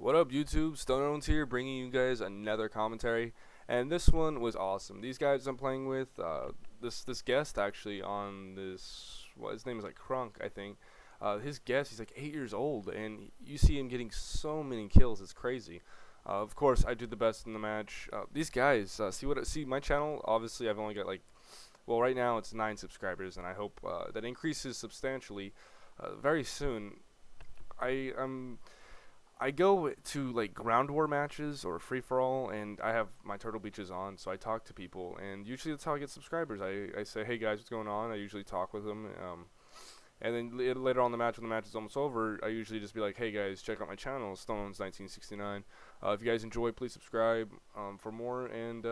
What up, YouTube? StoneOwens here, bringing you guys another commentary, and this one was awesome. These guys I'm playing with, this guest actually on this, what his name is like kRUNk, I think. His guest, he's like 8 years old, and you see him getting so many kills. It's crazy. Of course, I do the best in the match. These guys, see my channel. Obviously, I've only got like, well, right now it's 9 subscribers, and I hope that increases substantially very soon. I go to like ground war matches or free for all, and I have my Turtle Beaches on, so I talk to people, and usually that's how I get subscribers. I say, hey guys, what's going on? I usually talk with them, and then later on the match, when the match is almost over, I usually just be like, hey guys, check out my channel, StoneOwens1969. If you guys enjoy, please subscribe for more, and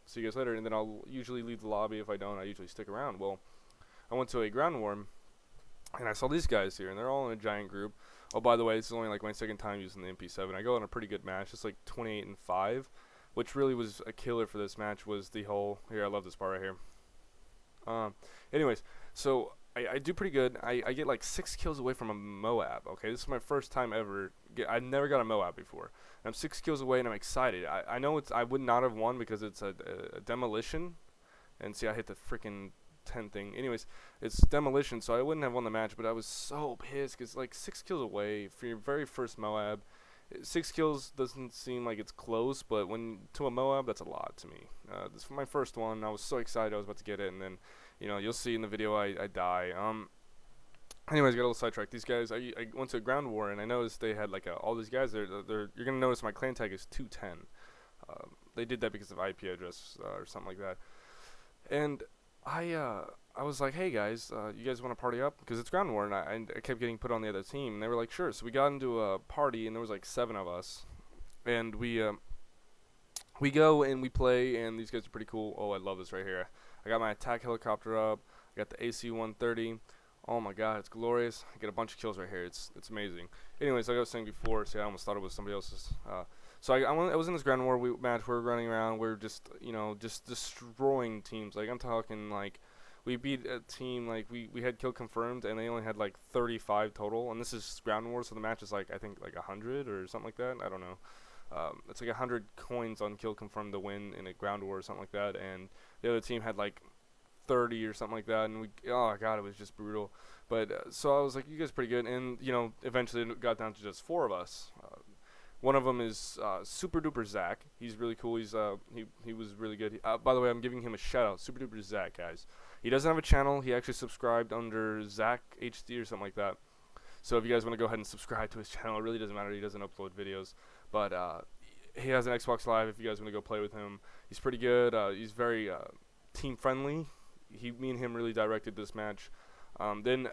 see you guys later. And then I'll usually leave the lobby. If I don't, I usually stick around. Well, I went to a ground war, and I saw these guys here, and they're all in a giant group. Oh, by the way, this is only like my second time using the MP7. I go on a pretty good match, just like 28-5, which really was a killer for this match. Was the whole here? I love this part right here. Anyways, so I do pretty good. I get like 6 kills away from a Moab. Okay, this is my first time ever. I never got a Moab before. I'm 6 kills away, and I'm excited. I know I would not have won because it's a demolition, and see, I hit the freaking 10 thing. Anyways, it's demolition, so I wouldn't have won the match, but I was so pissed because like 6 kills away for your very first Moab. 6 kills doesn't seem like it's close, but when to a Moab, that's a lot to me. This is my first one. I was so excited I was about to get it, and then you'll see in the video I die. Anyways, got a little sidetracked. These guys, I went to a ground war, and I noticed they had like all these guys. You're gonna notice my clan tag is 210. They did that because of IP address or something like that, and I was like, hey guys, you guys want to party up? Because it's ground war, and I kept getting put on the other team, and they were like, sure. So we got into a party, and there was like 7 of us, and we go and we play, and these guys are pretty cool. Oh, I love this right here. I got my attack helicopter up. I got the AC-130. Oh my god, it's glorious. I get a bunch of kills right here. It's amazing. Anyways, like I was saying before, see, I almost thought it was somebody else's. So I was in this ground war match. We were running around. We were just just destroying teams. Like I'm talking like we beat a team like we had kill confirmed, and they only had like 35 total. And this is ground war, so the match is like I think like 100 or something like that. I don't know. It's like 100 coins on kill confirmed to win in a ground war or something like that. And the other team had like 30 or something like that, and oh god, it was just brutal. But so I was like, you guys are pretty good, and eventually it got down to just 4 of us. One of them is SuperDuperZach. He's really cool. He was really good. By the way, I'm giving him a shout out, SuperDuperZach, guys. He doesn't have a channel. He actually subscribed under Zach HD or something like that. So if you guys want to go ahead and subscribe to his channel, it really doesn't matter. He doesn't upload videos, but he has an Xbox Live. If you guys want to go play with him, he's pretty good. He's very team friendly. Me and him really directed this match. Then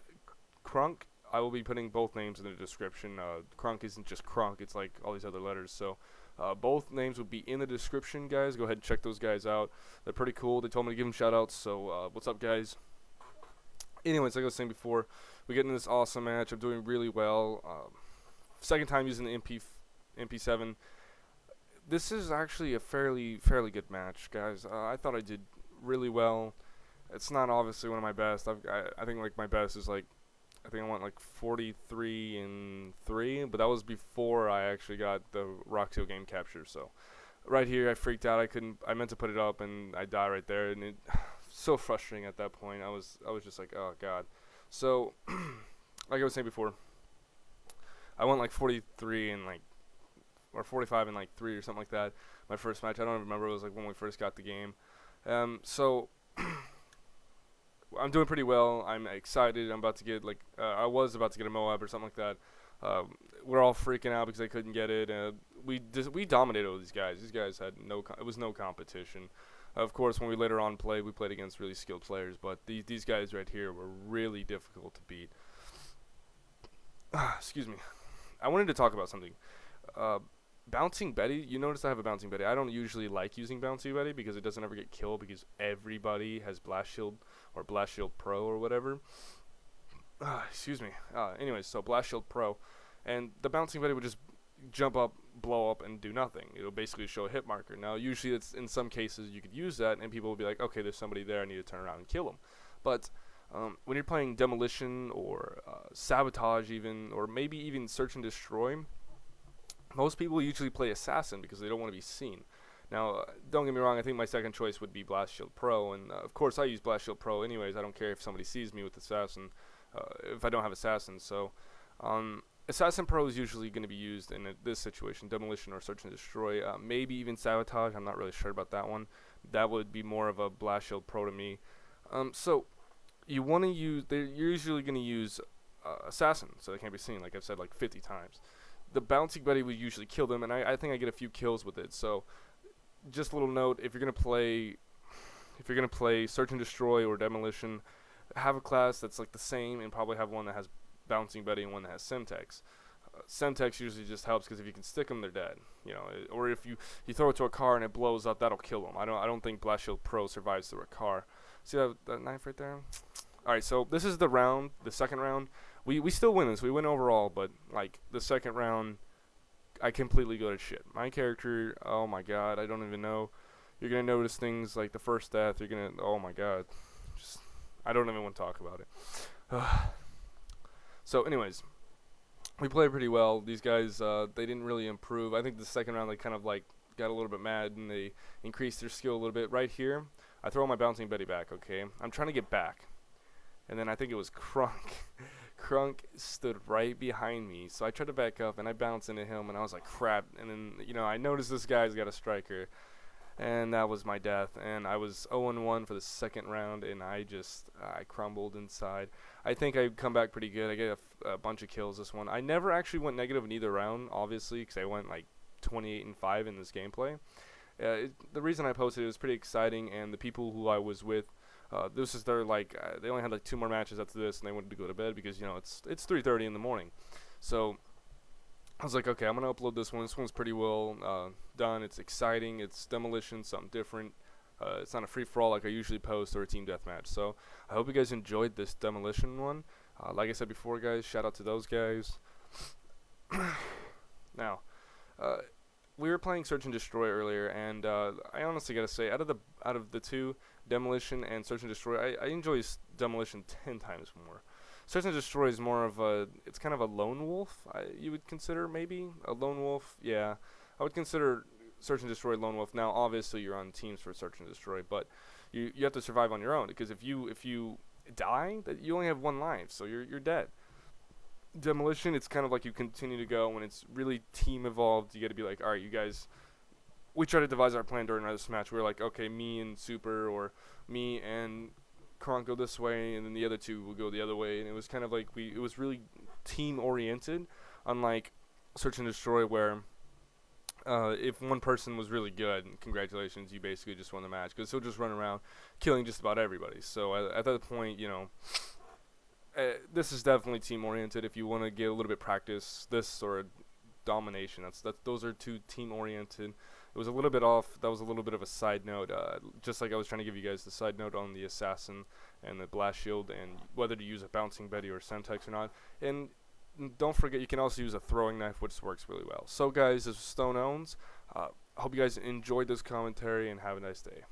kRUNk, I will be putting both names in the description. kRUNk isn't just kRUNk, it's like all these other letters. So both names will be in the description, guys. Go ahead and check those guys out. They're pretty cool. They told me to give them shout outs. So what's up, guys? Anyways, like I was saying before, we get in this awesome match. I'm doing really well. Second time using the MP7. This is actually a fairly good match, guys. I thought I did really well. It's not obviously one of my best. I think like my best is like I think I went like 43-3, but that was before I actually got the Roxio game capture. So right here I freaked out. I meant to put it up, and I died right there, and it so frustrating at that point. I was just like, oh god. So like I was saying before, I went like 43 and like or 45 and like 3 or something like that. My first match, I don't remember. It was like when we first got the game. So I'm doing pretty well. I'm excited. I'm about to get like I was about to get a Moab or something like that. We're all freaking out because I couldn't get it. We dominated all these guys. These guys had it was no competition. Of course, when we later on played, we played against really skilled players, but these guys right here were really difficult to beat. Excuse me. I wanted to talk about something. Bouncing Betty, you notice I have a Bouncing Betty. I don't usually like using Bouncing Betty because it doesn't ever get killed because everybody has Blast Shield or Blast Shield Pro or whatever. Excuse me. Anyways, so Blast Shield Pro, and the Bouncing Betty would just jump up, blow up, and do nothing. It'll basically show a hit marker. Now, usually it's in some cases you could use that, and people will be like, okay, there's somebody there, I need to turn around and kill them. But when you're playing Demolition or Sabotage even, or maybe even Search and Destroy, Most people usually play Assassin because they don't want to be seen. Now, don't get me wrong, I think my second choice would be Blast Shield Pro, and of course I use Blast Shield Pro anyways. I don't care if somebody sees me with Assassin, if I don't have Assassin. So, Assassin Pro is usually going to be used in this situation, Demolition or Search and Destroy, maybe even Sabotage. I'm not really sure about that one. That would be more of a Blast Shield Pro to me. So, you want to use, you're usually going to use Assassin, so they can't be seen, like I've said like 50 times. The Bouncing Betty would usually kill them, and I think I get a few kills with it. So, just a little note: if you're gonna play Search and Destroy or Demolition, have a class that's like the same, and probably have one that has Bouncing Betty and one that has Semtex. Semtex usually just helps because if you can stick them, they're dead. You know, or if you throw it to a car and it blows up, that'll kill them. I don't think Blast Shield Pro survives through a car. See that knife right there? All right, so this is the round, the second round. We still win this. We win overall, but like the second round, I completely go to shit. My character, oh my god, I don't even know. You're gonna notice things like the first death. You're gonna, oh my god, just I don't even want to talk about it. So, anyways, we played pretty well. These guys, they didn't really improve. I think the second round they kind of like got a little bit mad and they increased their skill a little bit. Right here, I throw my Bouncing Betty back. Okay, I'm trying to get back, and then I think it was kRUNk. kRUNk stood right behind me, so I tried to back up and I bounced into him and I was like crap, and then I noticed this guy's got a striker, and that was my death, and I was 0-1 for the second round, and I crumbled inside. I think I come back pretty good. I get a bunch of kills this one. I never actually went negative in either round, obviously, because I went like 28-5 in this gameplay. The reason I posted it was pretty exciting, and the people who I was with, this is their they only had like 2 more matches after this, and they wanted to go to bed because it's 3:30 in the morning. So I was like, okay, I'm gonna upload this one. This one's pretty well done. It's exciting. It's Demolition, something different. It's not a free for all like I usually post or a team deathmatch. So I hope you guys enjoyed this Demolition one. Like I said before, guys, shout out to those guys. Now, we were playing Search and Destroy earlier, and I honestly gotta say, out of the two, Demolition and Search and Destroy, I enjoy Demolition 10 times more. Search and Destroy is more of it's kind of a lone wolf. You would consider maybe a lone wolf. Yeah, I would consider Search and Destroy lone wolf. Now, obviously, you're on teams for Search and Destroy, but you have to survive on your own, because if you die, that you only have 1 life, so you're dead. Demolition, it's kind of like you continue to go. When it's really team evolved, you got to be like, all right, you guys. We tried to devise our plan during this match. We were like, okay, me and Super, or me and kRUNk go this way, and then the other 2 will go the other way. And it was kind of like it was really team oriented, unlike Search and Destroy, where if one person was really good, congratulations, you basically just won the match, because he'll just run around killing just about everybody. So at that point, this is definitely team oriented. If you want to get a little bit practice, this or Domination, those are 2 team oriented. It was a little bit off. That was a little bit of a side note, just like I was trying to give you guys the side note on the Assassin and the Blast Shield, and whether to use a Bouncing Betty or Semtex or not. And don't forget, you can also use a throwing knife, which works really well. So guys, this is Stone Owns. I hope you guys enjoyed this commentary, and have a nice day.